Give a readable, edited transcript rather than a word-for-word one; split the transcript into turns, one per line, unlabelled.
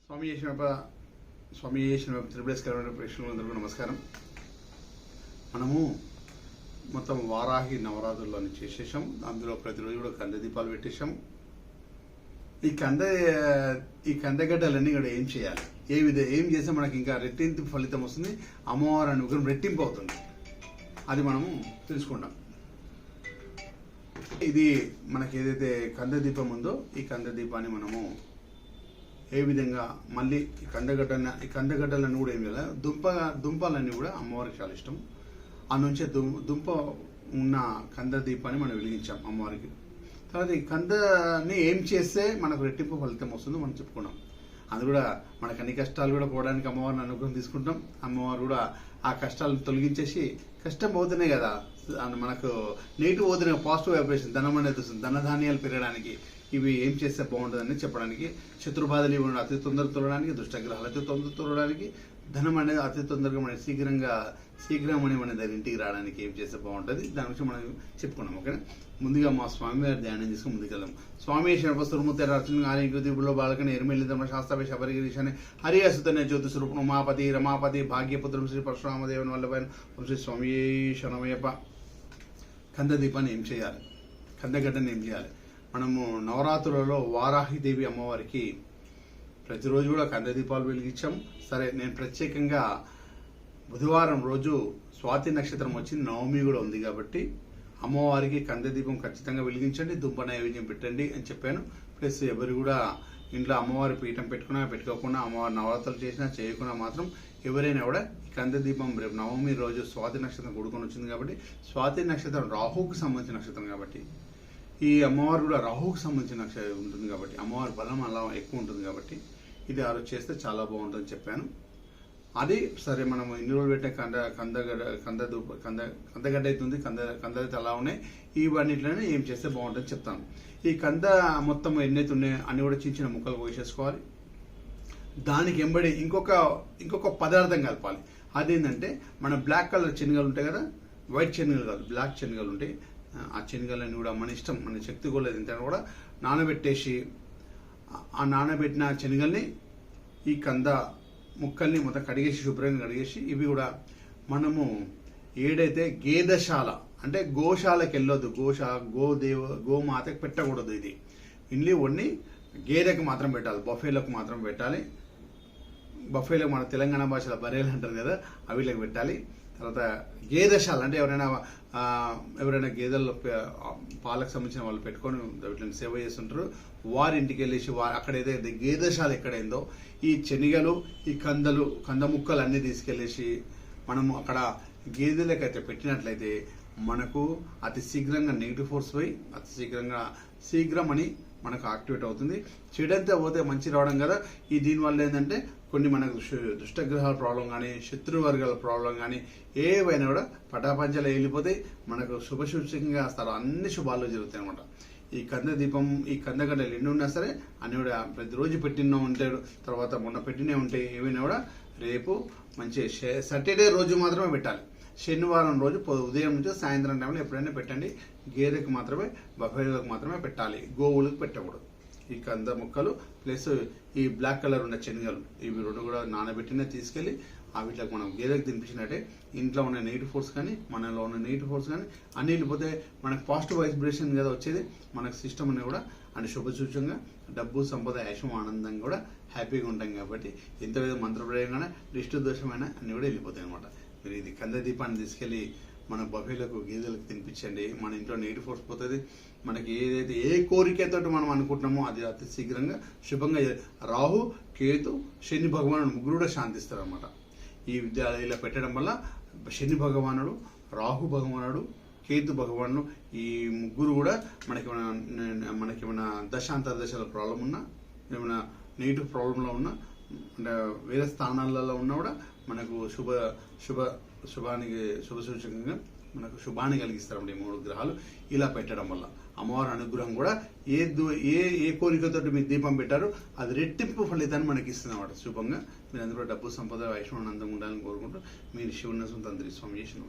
స్వామి చేసిన త్రిపురేశ్వర ప్రేక్షకులందరికీ నమస్కారం. మనము మొత్తం వారాహి నవరాత్రులను చేసేసాం. అందులో ప్రతిరోజు కూడా కంద దీపాలు పెట్టేసాం. ఈ కందగడ్డలన్నీ కూడా ఏం చేయాలి, ఏం చేస్తే మనకి ఇంకా రెట్టింపు ఫలితం వస్తుంది, అమ్మవారి అనుగ్రహం రెట్టింపు అవుతుంది, అది మనము తెలుసుకుంటాం. ఇది మనకి ఏదైతే కంద దీపం ఉందో ఈ కంద దీపాన్ని మనము ఏ విధంగా మళ్ళీ ఈ కందగడ్డలన్నీ కూడా ఏం చేయాలి, దుంపలన్నీ కూడా అమ్మవారికి చాలా ఇష్టం. ఆ నుంచే దుంప ఉన్న కంద దీపాన్ని మనం వెలిగించాం అమ్మవారికి. తర్వాత ఈ కందని ఏం చేస్తే మనకు రెట్టింపు ఫలితం వస్తుందో మనం చెప్పుకున్నాం. అది కూడా మనకు అన్ని కష్టాలు కూడా పోవడానికి అమ్మవారిని అనుగ్రహం తీసుకుంటాం. అమ్మవారు కూడా ఆ కష్టాలను తొలగించేసి, కష్టం పోతున్నాయి కదా మనకు నెగిటివ్ పోతున్నాయి, పాజిటివ్ వైబ్రేషన్ ధనం అనేది వస్తుంది, ధనధాన్యాలు పెరగడానికి ఇవి ఏం చేస్తే బాగుంటుందని చెప్పడానికి, శత్రుబాధలు ఇవ్వడం అతి తొందరగా తొలగడానికి, దుష్టగ్రహాలు అతి తొందరగా తొలగడానికి, ధనం అనేది అతి తొందరగా మన శీఘ్రం అని మన దగ్గర ఇంటికి రావడానికి ఏం చేస్తే బాగుంటుంది, దాని గురించి మనం చెప్పుకున్నాం. ఓకేనా. ముందుగా మా స్వామివారి ధ్యానం చేసుకుని ముందుకెళ్దాం. స్వామి శరపస్తుమూర్తి రచన ఆలయంలో బాలకని ఎరుమెల్లిదమ శాస్త్రపై శబరిగిరీశాన్ని హరియాసుతనే జ్యోతి స్వరూపం ఉమాపతి రమాపతి భాగ్యపుత్రం శ్రీ పరశురామదేవుని వల్లభైన శ్రీ స్వామి శరణమయ్యప్ప. కంద దీపాన్ని ఏం చేయాలి, కందగడ్డని ఏం చేయాలి? మనము నవరాత్రులలో వారాహిదేవి అమ్మవారికి ప్రతిరోజు కూడా కంద దీపాలు వెలిగించాం. సరే, నేను ప్రత్యేకంగా బుధవారం రోజు స్వాతి నక్షత్రం వచ్చింది, నవమి కూడా ఉంది కాబట్టి అమ్మవారికి కంద దీపం ఖచ్చితంగా వెలిగించండి, దుంప నైవేద్యం పెట్టండి అని చెప్పాను. ప్లస్ ఎవరు కూడా ఇంట్లో అమ్మవారి పీఠం పెట్టుకోకుండా అమ్మవారి నవరాత్రులు చేసినా చేయకుండా మాత్రం ఎవరైనా కూడా ఈ కంద దీపం రేపు నవమి రోజు స్వాతి నక్షత్రం కూడుకొని వచ్చింది కాబట్టి, స్వాతి నక్షత్రం రాహుకు సంబంధించిన నక్షత్రం కాబట్టి, ఈ అమ్మవారు కూడా రాహుకు సంబంధించిన నక్షత్రం ఉంటుంది కాబట్టి, అమ్మవారి బలం అలా ఎక్కువ ఉంటుంది కాబట్టి ఇది ఆ రోజు చేస్తే చాలా బాగుంటుందని చెప్పాను. అది సరే, మనం ఇన్ని రోజులు పెట్టే కందగడ్డ అవుతుంది, కంద అయితే అలా ఉన్నాయి. ఇవన్నిట్లోనే ఏం చేస్తే బాగుంటుందని చెప్తాను. ఈ కంద మొత్తం ఎన్నైతే ఉన్నాయో అన్ని కూడా చిన్న ముక్కలు కోసేసుకోవాలి. దానికి ఎంబడి ఇంకొక పదార్థం కలపాలి. అదేంటంటే మన బ్లాక్ కలర్ శనగలు ఉంటాయి కదా, వైట్ శనగలు కాదు, బ్లాక్ శనగలు ఉంటాయి. ఆ శనగలన్నీ కూడా మన ఇష్టం, మన శక్తి కొలేదు ఎంత కూడా నానబెట్టేసి, ఆ నానబెట్టిన శనగల్ని ఈ కంద ముక్కల్ని మొత్తం కడిగేసి, శుభ్రంగా కడిగేసి, ఇవి కూడా మనము ఏడైతే గేదశాల అంటే గోశాలకు వెళ్ళొద్దు, గోమాతకి పెట్టకూడదు. ఇది ఇన్లీ ఒన్ని గేదెకు మాత్రం పెట్టాలి, బఫేలకు మాత్రం పెట్టాలి. బఫేలకు మన తెలంగాణ భాషలో బరేలు అంటారు కదా, అవిలకు పెట్టాలి. తర్వాత గేదశాల అంటే ఎవరైనా గేదెల్లో పాలకు సంబంధించిన వాళ్ళు పెట్టుకొని వీటిని సేవ చేస్తుంటారు. వారి ఇంటికి వెళ్ళేసి అక్కడ ఏదైతే గేదశాల ఎక్కడైందో ఈ శనగలు, ఈ కంద ముక్కలు అన్నీ తీసుకెళ్ళేసి మనము అక్కడ గేదెలకైతే పెట్టినట్లయితే మనకు అతి శీఘ్రంగా నెగిటివ్ ఫోర్స్ పోయి అతి శీఘ్రం అని మనకు యాక్టివేట్ అవుతుంది. చెడంతా పోతే మంచి రావడం కదా. ఈ దీనివల్ల ఏంటంటే కొన్ని మనకు దుష్టగ్రహాల ప్రాబ్లం కానీ, శత్రువర్గాల ప్రాబ్లం కానీ ఏవైనా కూడా పటాపంచలు వెళ్ళిపోతాయి. మనకు శుభసూచకంగా అన్ని శుభాలు జరుగుతాయి అనమాట. ఈ కంద దీపం, ఈ కందగడ్డలు ఎన్ని ఉన్నా సరే అన్ని కూడా ప్రతిరోజు పెట్టిన ఉంటాడు, తర్వాత మొన్న పెట్టినే ఉంటాయి. ఏవైనా కూడా రేపు మంచి సాటర్డే రోజు మాత్రమే పెట్టాలి. శనివారం రోజు ఉదయం నుంచి సాయంత్రం టైంలో ఎప్పుడైనా పెట్టండి. గేదెకు మాత్రమే, బఫేలకు మాత్రమే పెట్టాలి, గోవులకు పెట్టకూడదు. ఈ కంద ముక్కలు ప్లస్ ఈ బ్లాక్ కలర్ ఉన్న శనగలు, ఇవి రెండు కూడా నానబెట్టిన తీసుకెళ్ళి వీటికి మనం గేదెకు తినిపించినట్టే ఇంట్లో ఉన్న నెగిటివ్ ఫోర్స్ కానీ, మనలో ఉన్న నెగిటివ్ ఫోర్స్ కానీ అన్ని వెళ్ళిపోతే మనకు పాజిటివ్ వైబ్రేషన్ కదా వచ్చేది. మనకు సిస్టమ్ అనేది కూడా అంటే శుభసూచకంగా డబ్బు, సంపద, ఐశ్వం, ఆనందంగా కూడా హ్యాపీగా ఉంటాం కాబట్టి ఎంత విధంగా మంత్రప్రయోగంగానే దిష్టి దోషమైన అన్ని కూడా వెళ్ళిపోతాయి అనమాట. మీరు ఇది కంద దీపాన్ని తీసుకెళ్ళి మన బఫేలకు, గేదెలకు తినిపించండి. మన ఇంట్లో నెగిటివ్ ఫోర్స్ పోతుంది. మనకి ఏదైతే ఏ కోరికతో మనం అనుకుంటున్నామో అది అతి శీఘ్రంగా శుభంగా రాహు, కేతు, శని భగవానుడు ముగ్గురు కూడా శాంతిస్తారు అనమాట. ఈ ఇలా పెట్టడం వల్ల శని భగవానుడు, రాహు భగవానుడు, కేతు భగవానుడు ఈ ముగ్గురు కూడా మనకేమైనా దశాంతర దశల ప్రాబ్లం ఉన్నా, ఏమైనా నెగిటివ్ ప్రాబ్లంలో ఉన్నా, అంటే వేరే స్థానాలలో ఉన్నా కూడా మనకు శుభసూచకంగా మనకు శుభాన్ని కలిగిస్తారు ఈ మూడు గ్రహాలు. ఇలా పెట్టడం వల్ల అమ్మవారి అనుగ్రహం కూడా ఏ కోరికతో మీరు దీపం పెట్టారో అది రెట్టింపు ఫలితాన్ని మనకి ఇస్తుంది అన్నమాట. శుభంగా మీరు అందరూ డబ్బు, సంపద, ఐశ్వర్యం, ఆనందంగా ఉండాలని కోరుకుంటూ మీరు శివుని తండ్రి స్వామి చేసిన